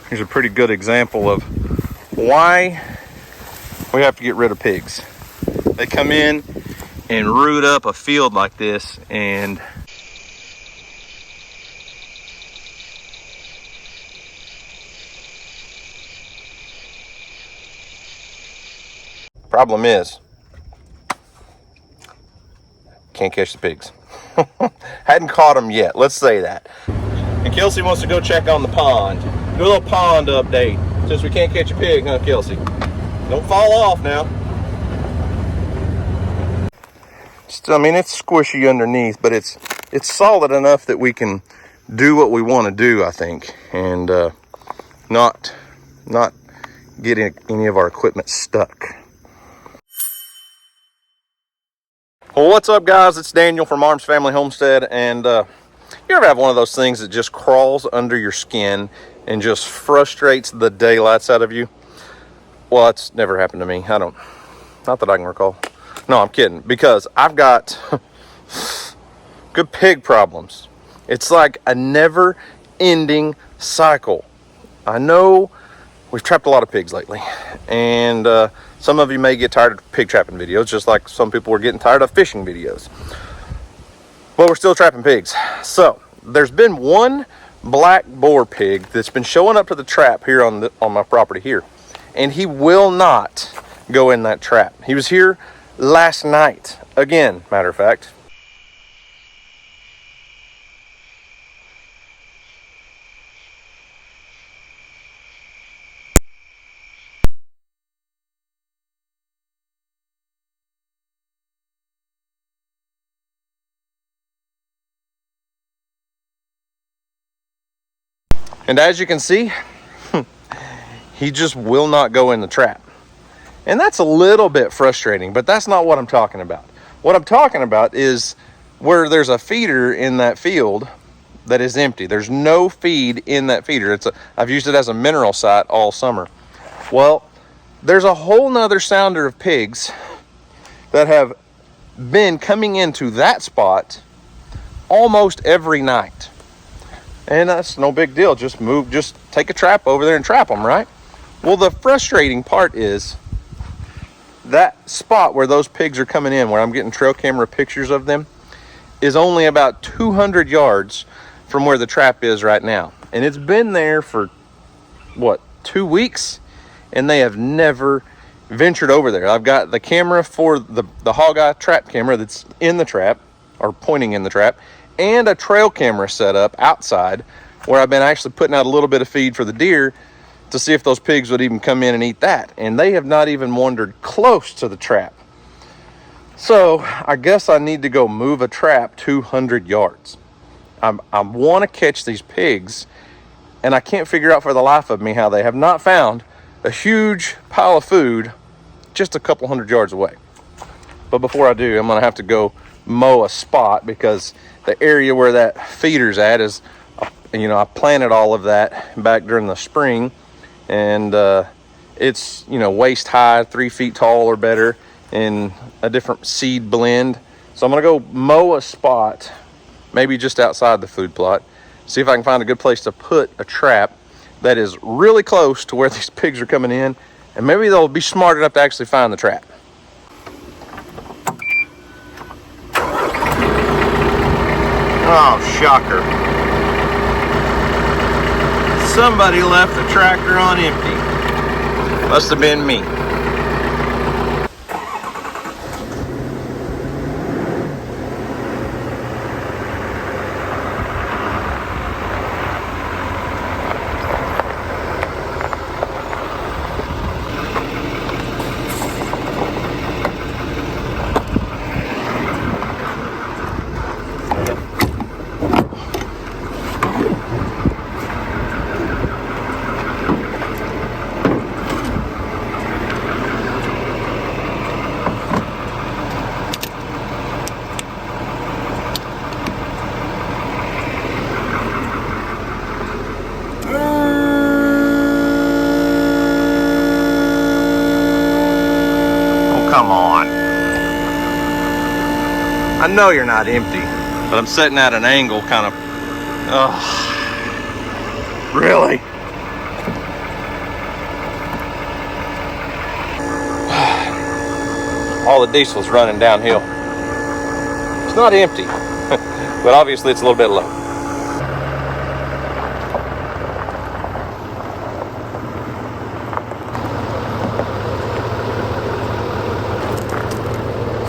Here's a pretty good example of why we have to get rid of pigs. They come in and root up a field like this, and problem is, can't catch the pigs. Hadn't caught them yet, let's say that. And Kelsey wants to go check on the pond. Do a little pond update. Since we can't catch a pig, huh, Kelsey? Don't fall off now. Still, I mean, it's squishy underneath, but it's solid enough that we can do what we want to do, I think, and not get any of our equipment stuck. Well, what's up, guys? It's Daniel from Arms Family Homestead, and you ever have one of those things that just crawls under your skin and just frustrates the daylights out of you? Well, it's never happened to me. Not that I can recall. No, I'm kidding, because I've got good pig problems. It's like a never-ending cycle. I know we've trapped a lot of pigs lately, and some of you may get tired of pig trapping videos, just like some people were getting tired of fishing videos. But we're still trapping pigs. So there's been one black boar pig that's been showing up to the trap here on my property here, and he will not go in that trap. He was here last night again, matter of fact. And as you can see, he just will not go in the trap. And that's a little bit frustrating, but that's not what I'm talking about. What I'm talking about is where there's a feeder in that field that is empty. There's no feed in that feeder. I've used it as a mineral site all summer. Well, there's a whole nother sounder of pigs that have been coming into that spot almost every night. And that's no big deal. Just take a trap over there and trap them, right? Well, the frustrating part is that spot where those pigs are coming in, where I'm getting trail camera pictures of them, is only about 200 yards from where the trap is right now. And it's been there for, what, 2 weeks? And they have never ventured over there. I've got the camera for the hog eye trap camera that's in the trap, or pointing in the trap, and a trail camera set up outside where I've been actually putting out a little bit of feed for the deer to see if those pigs would even come in and eat that. And they have not even wandered close to the trap. So I guess I need to go move a trap 200 yards. I want to catch these pigs, and I can't figure out for the life of me how they have not found a huge pile of food just a couple hundred yards away. But before I do, I'm going to have to go mow a spot, because the area where that feeder's at is, I planted all of that back during the spring, and it's, waist high, 3 feet tall or better, in a different seed blend. So I'm gonna go mow a spot, maybe just outside the food plot, see if I can find a good place to put a trap that is really close to where these pigs are coming in, and maybe they'll be smart enough to actually find the trap. Oh, shocker. Somebody left the tractor on empty. Must have been me. Come on. I know you're not empty, but I'm sitting at an angle kind of, really? all the diesel's running downhill. It's not empty, but obviously it's a little bit low.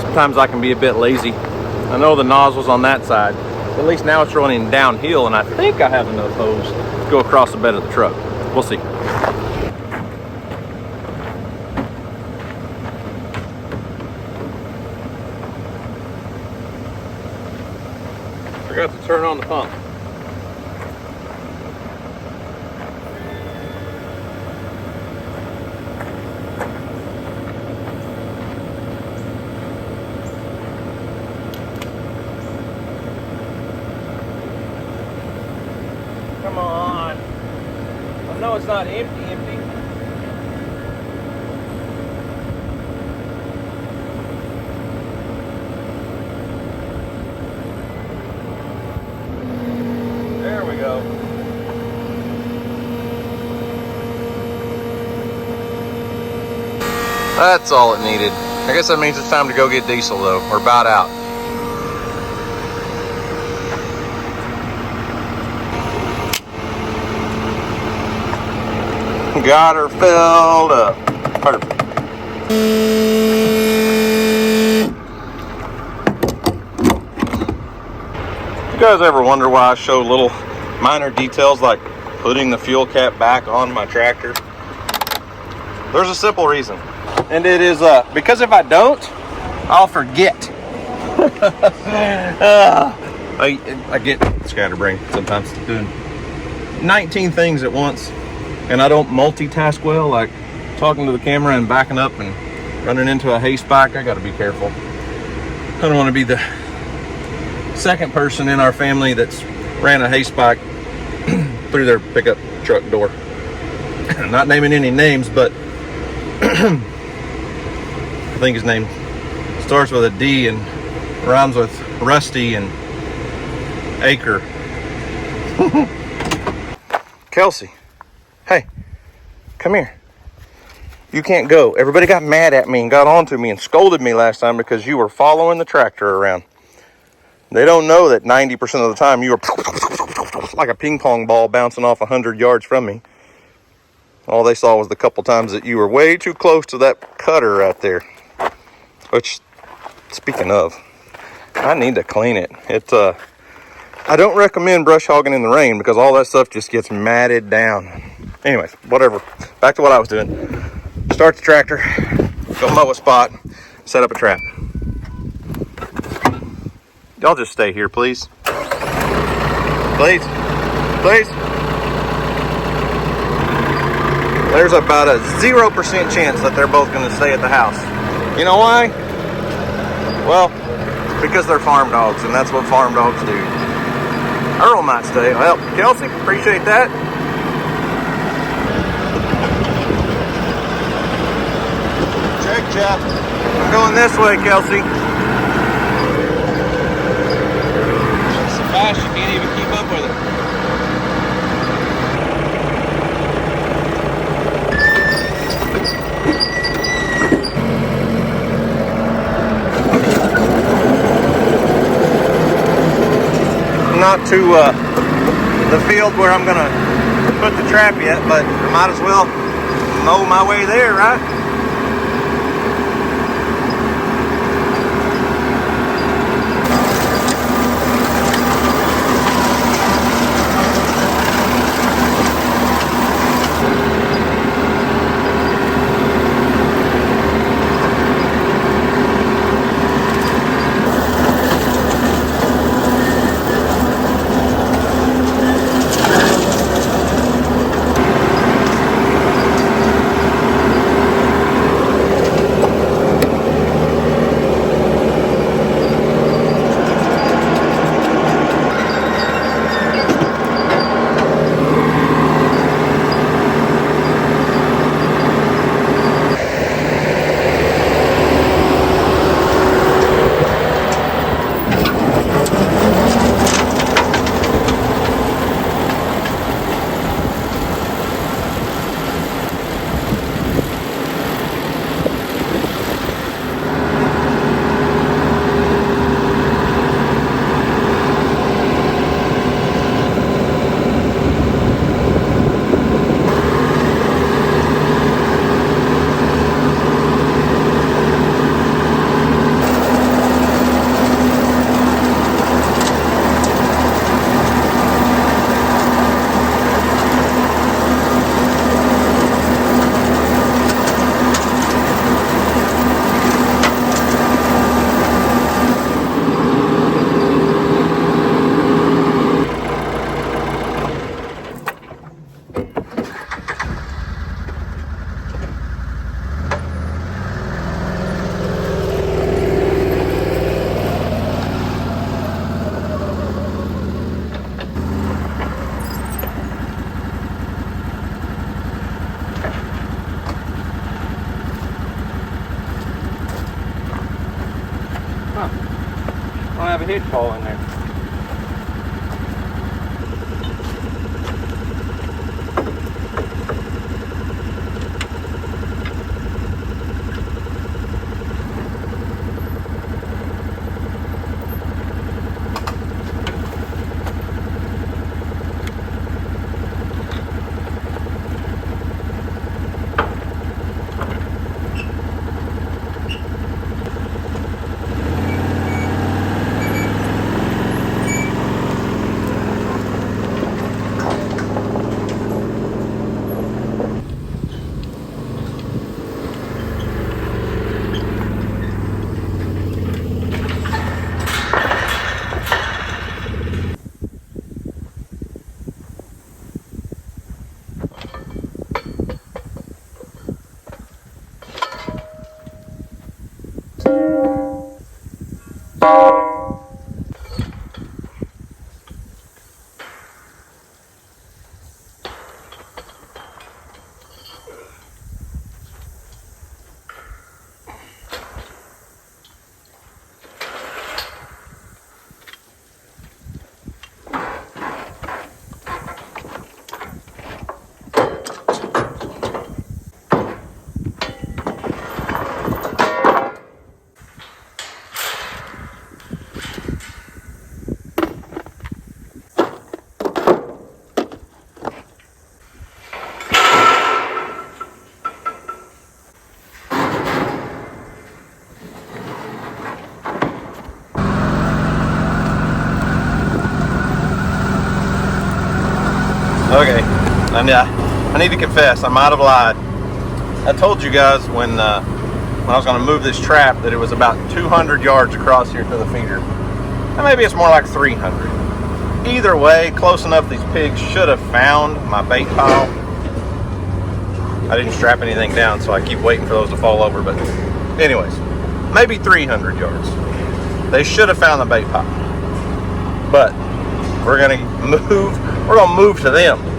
Sometimes I can be a bit lazy. I know the nozzle's on that side. At least now it's running downhill, and I think I have enough hose to go across the bed of the truck. We'll see. Forgot to turn on the pump. Come on. I know it's not empty. There we go. That's all it needed. I guess that means it's time to go get diesel though. We're about out. Got her filled up. Perfect. You guys ever wonder why I show little minor details like putting the fuel cap back on my tractor? There's a simple reason. And it is because if I don't, I'll forget. I get scatterbrained sometimes doing 19 things at once. And I don't multitask well, like talking to the camera and backing up and running into a hay spike. I got to be careful. I don't want to be the second person in our family that's ran a hay spike through their pickup truck door. Not naming any names, but I think his name starts with a D and rhymes with Rusty and Acre. Kelsey. Hey, come here. You can't go. Everybody got mad at me and got onto me and scolded me last time because you were following the tractor around. They don't know that 90% of the time you were like a ping pong ball bouncing off 100 yards from me. All they saw was the couple times that you were way too close to that cutter right there. Which, speaking of, I need to clean it. I don't recommend brush hogging in the rain because all that stuff just gets matted down. Anyways, whatever. Back to what I was doing. Start the tractor, go mow a spot, set up a trap. Y'all just stay here, please. Please. Please. There's about a 0% chance that they're both going to stay at the house. You know why? Well, because they're farm dogs, and that's what farm dogs do. Earl might stay. Well, Kelsey, appreciate that. Check, Jeff. I'm going this way, Kelsey. It's so fast you can't even keep up with it. Not to the field where I'm gonna put the trap yet, but I might as well mow my way there, right? a hitch ball in there. Okay, and I need to confess, I might have lied. I told you guys when I was going to move this trap that it was about 200 yards across here to the feeder. And maybe it's more like 300. Either way, close enough these pigs should have found my bait pile. I didn't strap anything down, so I keep waiting for those to fall over. But anyways, maybe 300 yards. They should have found the bait pile. But we're going to move to them.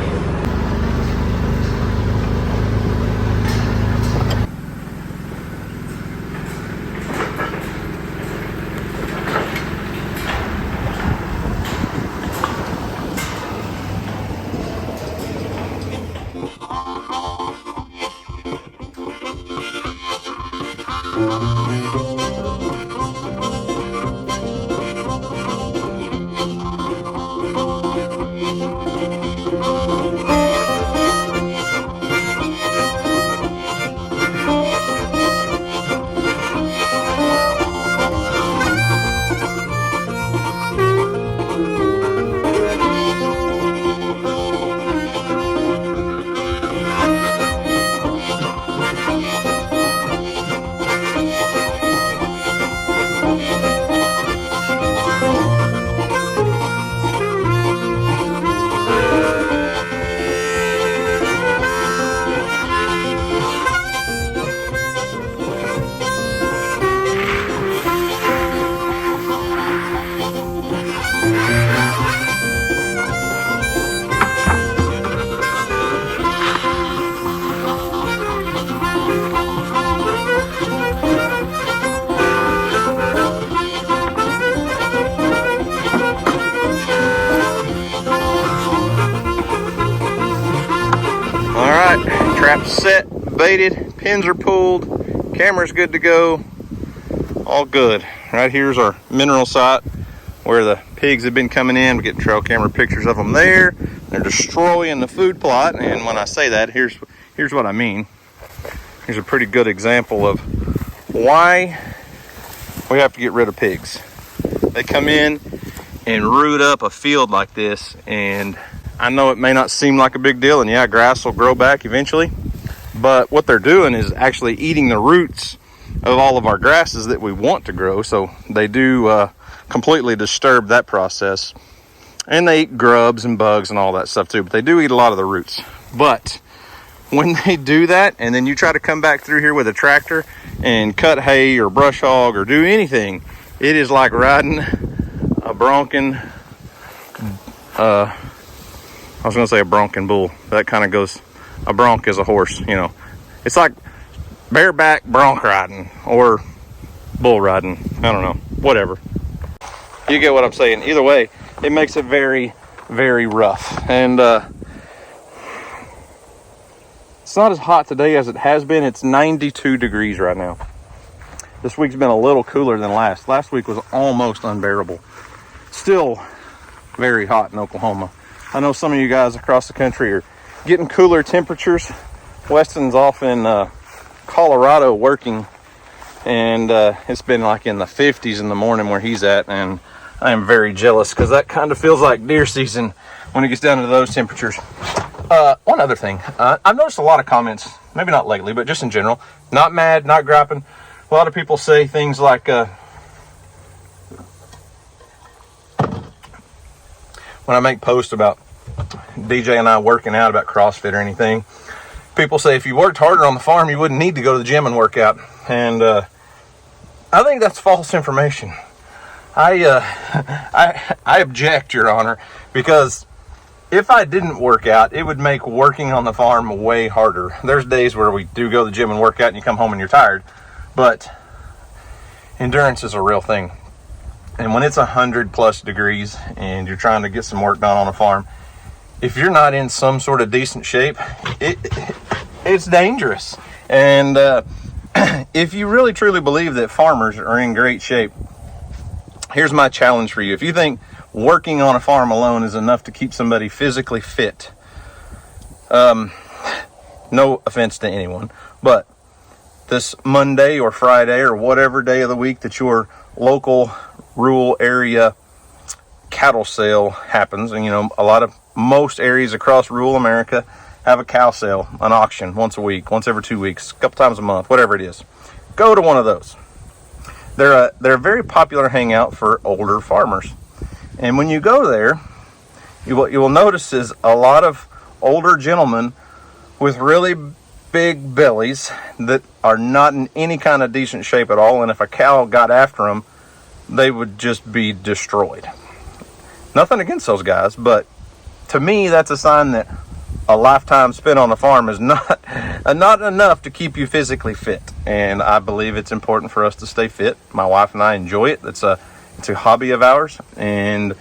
Trap's set, baited, pins are pulled, camera's good to go, all good. Right here's our mineral site where the pigs have been coming in. We get trail camera pictures of them there. They're destroying the food plot, and when I say that, here's what I mean. Here's a pretty good example of why we have to get rid of pigs. They come in and root up a field like this, and I know it may not seem like a big deal, and yeah, grass will grow back eventually, but what they're doing is actually eating the roots of all of our grasses that we want to grow, so they do completely disturb that process. And they eat grubs and bugs and all that stuff too, but they do eat a lot of the roots. But when they do that, and then you try to come back through here with a tractor and cut hay or brush hog or do anything, it is like riding a bronking, I was going to say a bronking bull. That kind of goes, a bronc is a horse, you know. It's like bareback bronc riding or bull riding. I don't know, whatever. You get what I'm saying. Either way, it makes it very, very rough. And it's not as hot today as it has been. It's 92 degrees right now. This week's been a little cooler than last. Last week was almost unbearable. Still very hot in Oklahoma. I know some of you guys across the country are getting cooler temperatures. Weston's off in Colorado working, and it's been like in the 50s in the morning where he's at, and I am very jealous because that kind of feels like deer season when it gets down to those temperatures. One other thing, I've noticed a lot of comments, maybe not lately, but just in general, not mad, not griping. A lot of people say things like, when I make posts about DJ and I working out, about CrossFit or anything, people say if you worked harder on the farm, you wouldn't need to go to the gym and work out. And I think that's false information. I object, Your Honor, because if I didn't work out, it would make working on the farm way harder. There's days where we do go to the gym and work out and you come home and you're tired, but endurance is a real thing. And when it's 100+ degrees and you're trying to get some work done on a farm, if you're not in some sort of decent shape, it's dangerous. And if you really truly believe that farmers are in great shape, here's my challenge for you. If you think working on a farm alone is enough to keep somebody physically fit, no offense to anyone, but this Monday or Friday or whatever day of the week that your local rural area cattle sale happens, and you know, most areas across rural America have a cow sale, an auction once a week, once every 2 weeks, a couple times a month, whatever it is. Go to one of those. They're a very popular hangout for older farmers. And when you go there, you will notice is a lot of older gentlemen with really big bellies that are not in any kind of decent shape at all. And if a cow got after them, they would just be destroyed. Nothing against those guys, but to me, that's a sign that a lifetime spent on a farm is not enough to keep you physically fit. And I believe it's important for us to stay fit. My wife and I enjoy it. It's a hobby of ours. And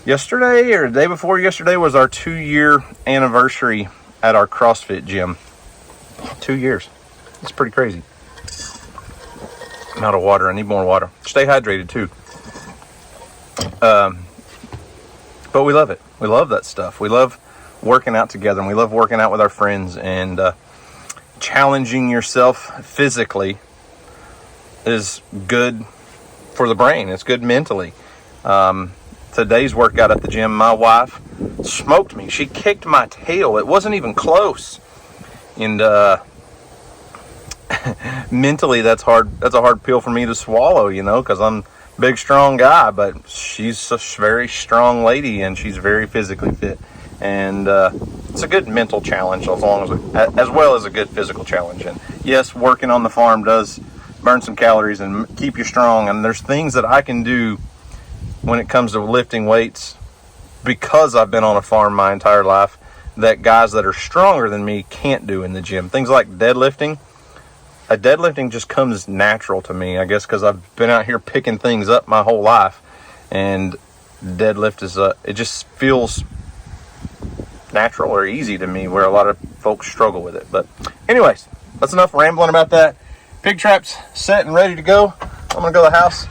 yesterday or the day before yesterday was our 2-year anniversary at our CrossFit gym. 2 years. It's pretty crazy. I'm out of water. I need more water. Stay hydrated too. But we love it. We love that stuff. We love working out together, and we love working out with our friends, and challenging yourself physically is good for the brain. It's good mentally. Today's workout at the gym, my wife smoked me. She kicked my tail. It wasn't even close. And mentally, that's hard. That's a hard pill for me to swallow, you know, because I'm a big, strong guy, but she's a very strong lady, and she's very physically fit. And it's a good mental challenge as well as a good physical challenge. And yes, working on the farm does burn some calories and keep you strong. And there's things that I can do when it comes to lifting weights, because I've been on a farm my entire life, that guys that are stronger than me can't do in the gym. Things like deadlifting. Deadlifting just comes natural to me, I guess, because I've been out here picking things up my whole life. And deadlift it just feels natural or easy to me, where a lot of folks struggle with it. But anyways, that's enough rambling about that. Pig trap's set and ready to go. I'm gonna go to the house,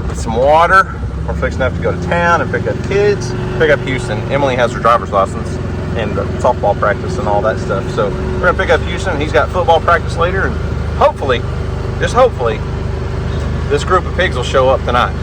get some water. We're fixing to have to go to town and pick up kids, pick up Houston. Emily has her driver's license and softball practice and all that stuff. So we're gonna pick up Houston. He's got football practice later, and hopefully, just hopefully, this group of pigs will show up tonight.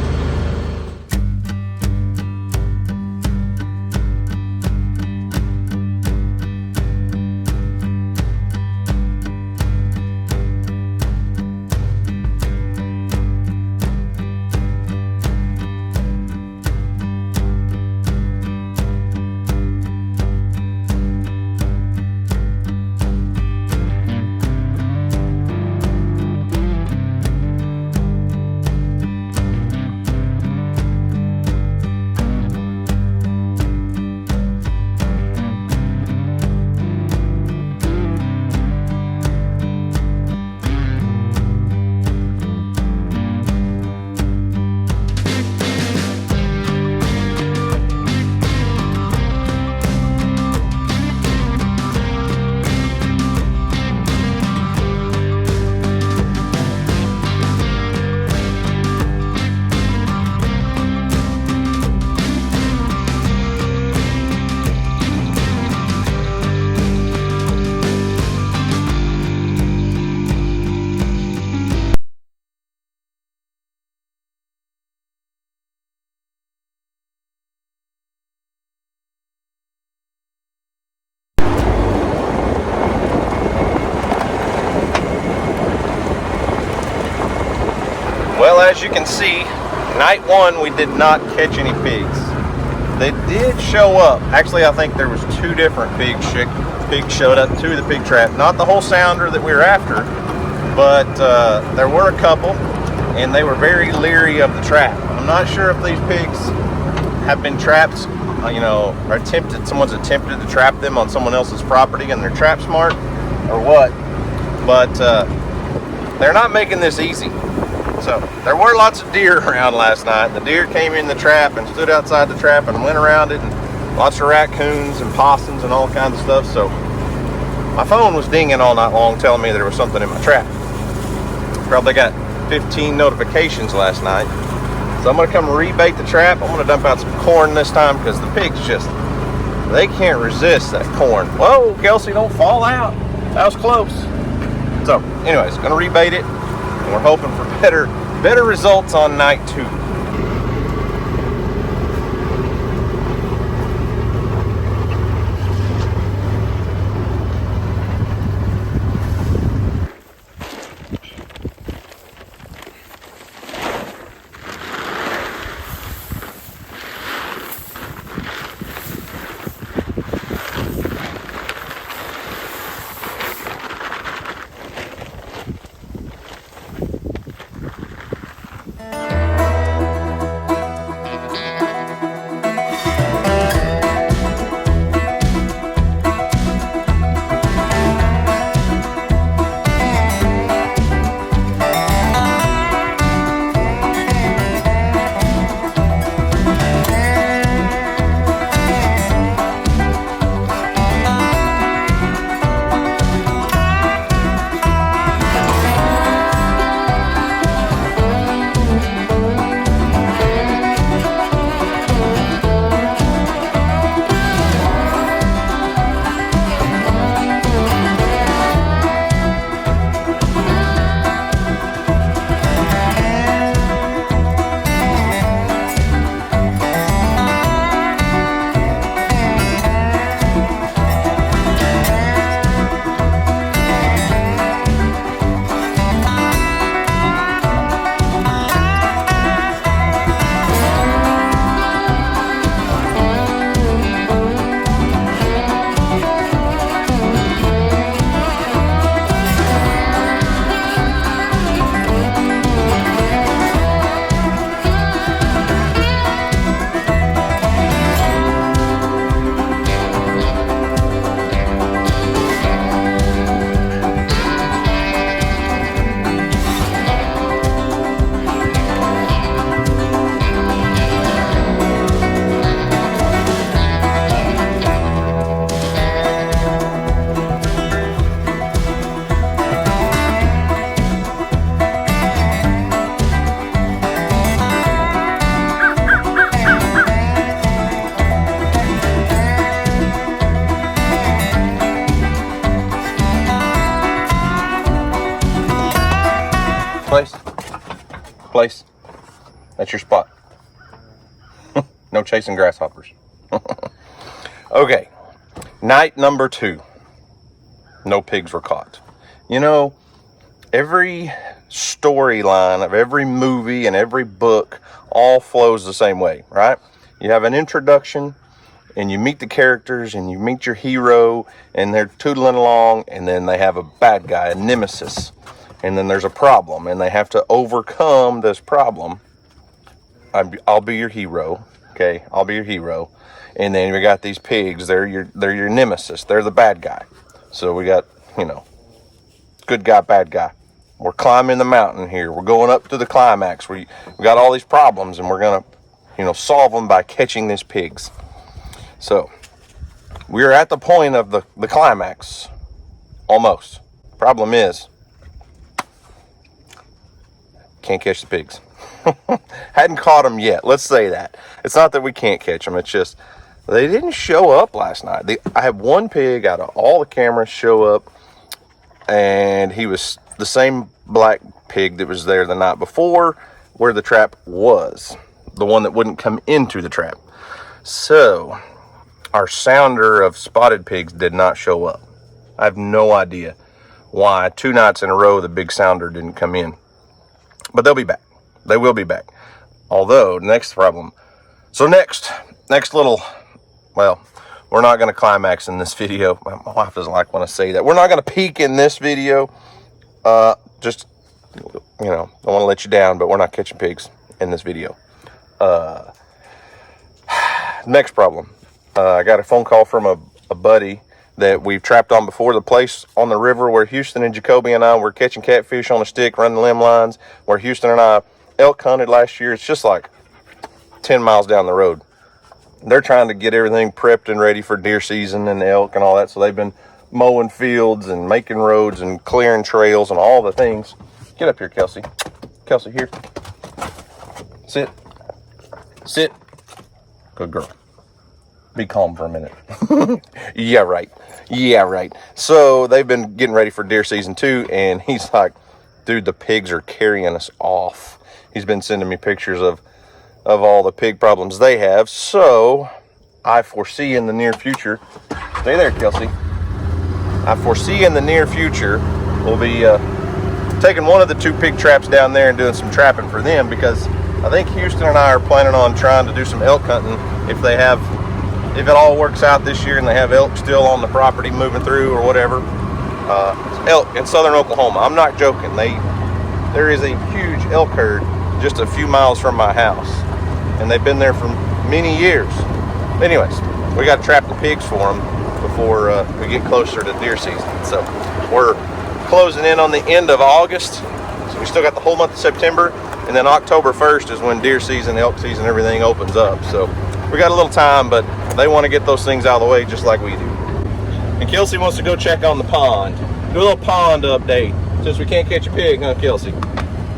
you can see, night one we did not catch any pigs. They did show up. Actually, I think there was 2 different pigs showed up to the pig trap. Not the whole sounder that we were after, but there were a couple, and they were very leery of the trap. I'm not sure if these pigs have been trapped, or someone's attempted to trap them on someone else's property and they're trap smart or what, but they're not making this easy. So there were lots of deer around last night. The deer came in the trap and stood outside the trap and went around it, and lots of raccoons and possums and all kinds of stuff. So my phone was dinging all night long telling me there was something in my trap. Probably got 15 notifications last night. So I'm going to come rebait the trap. I'm going to dump out some corn this time because the pigs they can't resist that corn. Whoa, Kelsey, don't fall out. That was close. So anyways, going to rebait it. And we're hoping for better results on night 2. Place. That's your spot. No chasing grasshoppers. Okay. Night number 2. No pigs were caught. Every storyline of every movie and every book all flows the same way, right? You have an introduction and you meet the characters and you meet your hero and they're tootling along, and then they have a bad guy, a nemesis. And then there's a problem, and they have to overcome this problem. I'll be your hero, okay? I'll be your hero. And then we got these pigs. They're your nemesis. They're the bad guy. So we got, good guy, bad guy. We're climbing the mountain here. We're going up to the climax. We got all these problems, and we're gonna, solve them by catching these pigs. So we're at the point of the climax, almost. Problem is, can't catch the pigs. Hadn't caught them yet. Let's say that. It's not that we can't catch them. It's just they didn't show up last night. I had one pig out of all the cameras show up, and he was the same black pig that was there the night before where the trap was. The one that wouldn't come into the trap. So our sounder of spotted pigs did not show up. I have no idea why 2 nights in a row the big sounder didn't come in. But they'll be back. They will be back. Although, next problem. So next little, well, we're not going to climax in this video. My wife doesn't like when I say that. We're not going to peak in this video. Just, you know, I want to let you down, but we're not catching pigs in this video. Next problem. I got a phone call from a buddy that we've trapped on before, the place on the river where Houston and Jacoby and I were catching catfish on a stick, running limb lines, where Houston and I elk hunted last year. It's just like 10 miles down the road. They're trying to get everything prepped and ready for deer season and elk and all that. So they've been mowing fields and making roads and clearing trails and all the things. Get up here, Kelsey. Kelsey, here. Sit. Sit. Good girl. Be calm for a minute. Yeah, right. Yeah, right. So they've been getting ready for deer season too, and he's like, dude, the pigs are carrying us off. He's been sending me pictures of all the pig problems they have. So I foresee in the near future, stay there, Kelsey. I foresee in the near future we'll be taking one of the 2 pig traps down there and doing some trapping for them, because I think Houston and I are planning on trying to do some elk hunting if it all works out this year and they have elk still on the property moving through or whatever. Elk in southern Oklahoma. I'm not joking. There is a huge elk herd just a few miles from my house, and they've been there for many years. Anyways, we got to trap the pigs for them before we get closer to deer season. So we're closing in on the end of August, so we still got the whole month of September, and then October 1st is when deer season, elk season, everything opens up. So we got a little time, but they want to get those things out of the way just like we do. And Kelsey wants to go check on the pond. Do a little pond update, since we can't catch a pig, huh, Kelsey?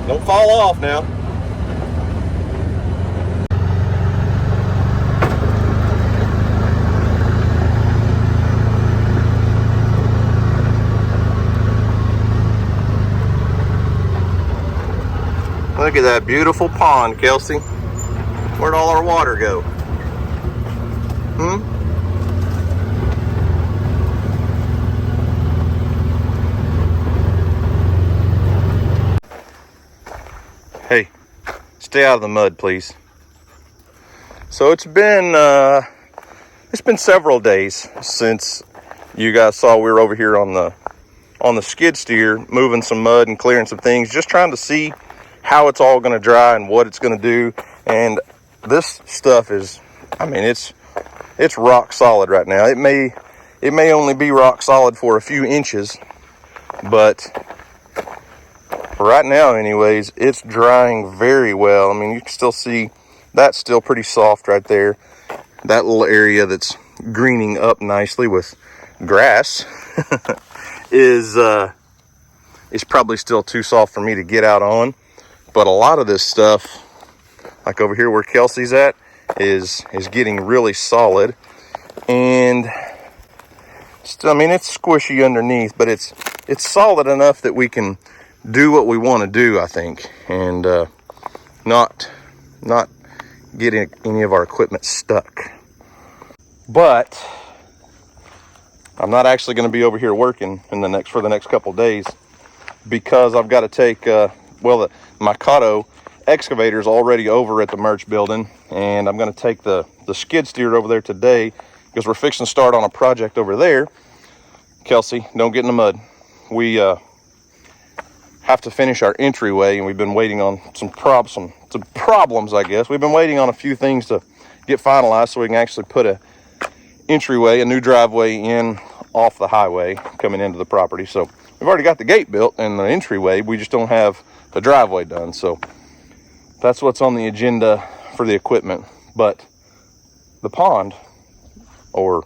Don't fall off now. Look at that beautiful pond, Kelsey. Where'd all our water go? Hey, stay out of the mud, please. So it's been several days since you guys saw we were over here on the skid steer, moving some mud and clearing some things, just trying to see how it's all going to dry and what it's going to do. And this stuff is, I mean, it's rock solid right now. It may only be rock solid for a few inches, but right now anyways, it's drying very well. I mean, you can still see that's still pretty soft right there. That little area that's greening up nicely with grass is probably still too soft for me to get out on. But a lot of this stuff, like over here where Kelsey's at, is getting really solid. And still, I mean, it's squishy underneath, but it's solid enough that we can do what we want to do, I think, and not get any of our equipment stuck. But I'm not actually going to be over here working for the next couple days, because I've got to take my Cotto excavator is already over at the merch building, and I'm going to take the skid steer over there today, because we're fixing to start on a project over there. Kelsey, don't get in the mud. We have to finish our entryway, and we've been waiting on some problems, I guess. We've been waiting on a few things to get finalized so we can actually put a new driveway in off the highway coming into the property. So we've already got the gate built and the entryway. We just don't have the driveway done. So that's what's on the agenda for the equipment. But the pond, or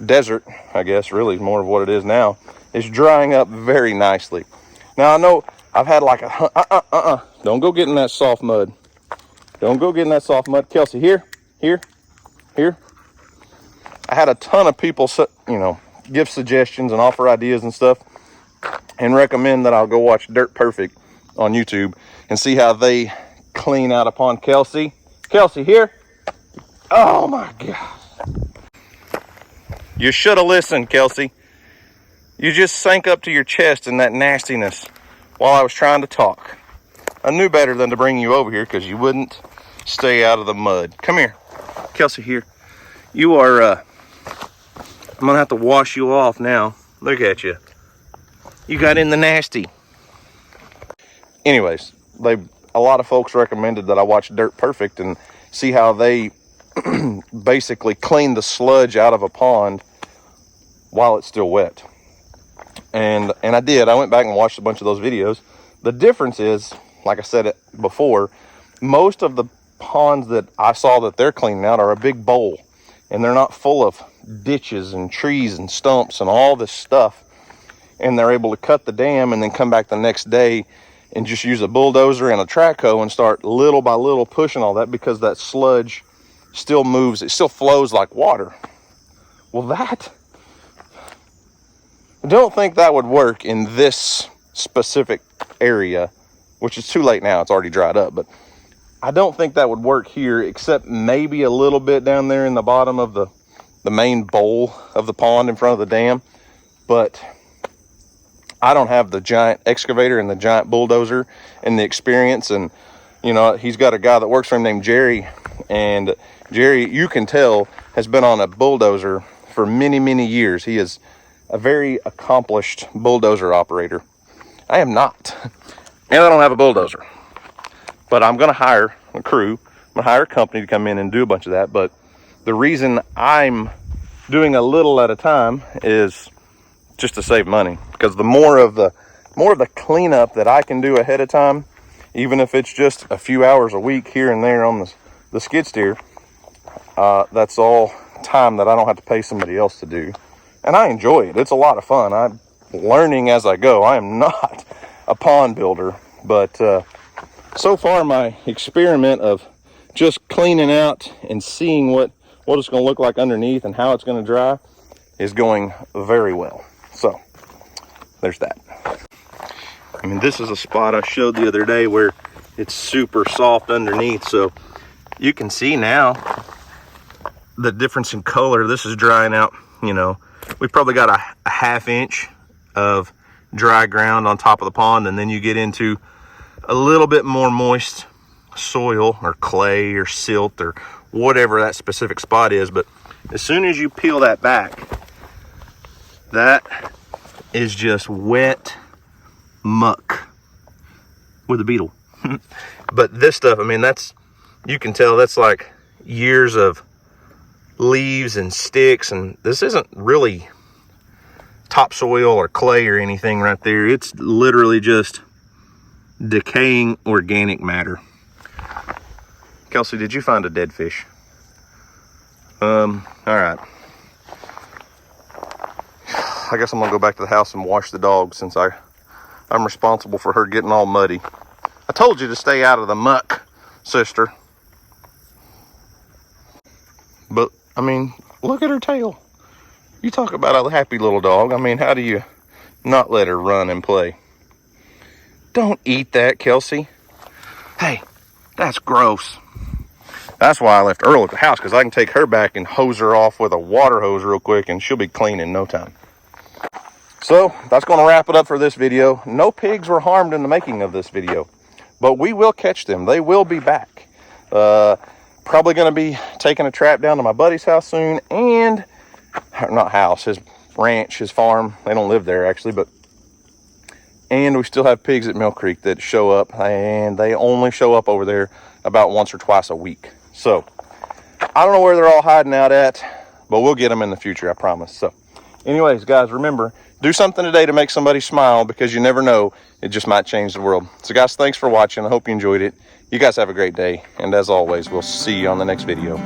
desert, I guess, really more of what it is now, is drying up very nicely. Now, I know I've had like don't go get in that soft mud. Don't go get in that soft mud. Kelsey, here. I had a ton of people, give suggestions and offer ideas and stuff, and recommend that I'll go watch Dirt Perfect on YouTube and see how they clean out upon Kelsey. Kelsey, here. Oh my God. You should have listened, Kelsey. You just sank up to your chest in that nastiness while I was trying to talk. I knew better than to bring you over here because you wouldn't stay out of the mud. Come here, Kelsey, here. You are, I'm gonna have to wash you off now. Look at you. You got in the nasty. Anyways, a lot of folks recommended that I watch Dirt Perfect and see how they basically clean the sludge out of a pond while it's still wet. And I did. I went back and watched a bunch of those videos. The difference is, like I said it before, most of the ponds that I saw that they're cleaning out are a big bowl, and they're not full of ditches and trees and stumps and all this stuff. And they're able to cut the dam and then come back the next day and just use a bulldozer and a track hoe and start little by little pushing all that, because that sludge still moves. It still flows like water. Well, I don't think that would work in this specific area, which is too late now. It's already dried up, but I don't think that would work here, except maybe a little bit down there in the bottom of the main bowl of the pond in front of the dam. But I don't have the giant excavator and the giant bulldozer and the experience. And, you know, he's got a guy that works for him named Jerry. And Jerry, you can tell, has been on a bulldozer for many, many years. He is a very accomplished bulldozer operator. I am not. And I don't have a bulldozer. But I'm going to hire a crew. I'm going to hire a company to come in and do a bunch of that. But the reason I'm doing a little at a time is just to save money, because the more of the cleanup that I can do ahead of time, even if it's just a few hours a week here and there on the skid steer, that's all time that I don't have to pay somebody else to do. And I enjoy it. It's a lot of fun. I'm learning as I go. I am not a pond builder, but so far my experiment of just cleaning out and seeing what it's going to look like underneath and how it's going to dry is going very well. So there's that. I mean, this is a spot I showed the other day where it's super soft underneath, so you can see now the difference in color. This is drying out, you know, we've probably got a half inch of dry ground on top of the pond, and then you get into a little bit more moist soil or clay or silt or whatever that specific spot is. But as soon as you peel that back, that is just wet muck with a beetle. But this stuff, I mean, you can tell that's like years of leaves and sticks, and this isn't really topsoil or clay or anything right there. It's literally just decaying organic matter. Kelsey, did you find a dead fish? All right. I guess I'm gonna go back to the house and wash the dog, since I'm responsible for her getting all muddy. I told you to stay out of the muck, sister. But, I mean, look at her tail. You talk about a happy little dog. I mean, how do you not let her run and play? Don't eat that, Kelsey. Hey, that's gross. That's why I left Earl at the house, because I can take her back and hose her off with a water hose real quick, and she'll be clean in no time. So that's going to wrap it up for this video. No pigs were harmed in the making of this video, but we will catch them. They will be back. Probably going to be taking a trap down to my buddy's house soon, and not house, his ranch, his farm. They don't live there actually, and we still have pigs at Mill Creek that show up, and they only show up over there about once or twice a week. So I don't know where they're all hiding out at, but we'll get them in the future, I promise. So anyways, guys, remember, do something today to make somebody smile, because you never know, it just might change the world. So guys, thanks for watching. I hope you enjoyed it. You guys have a great day, and as always, we'll see you on the next video.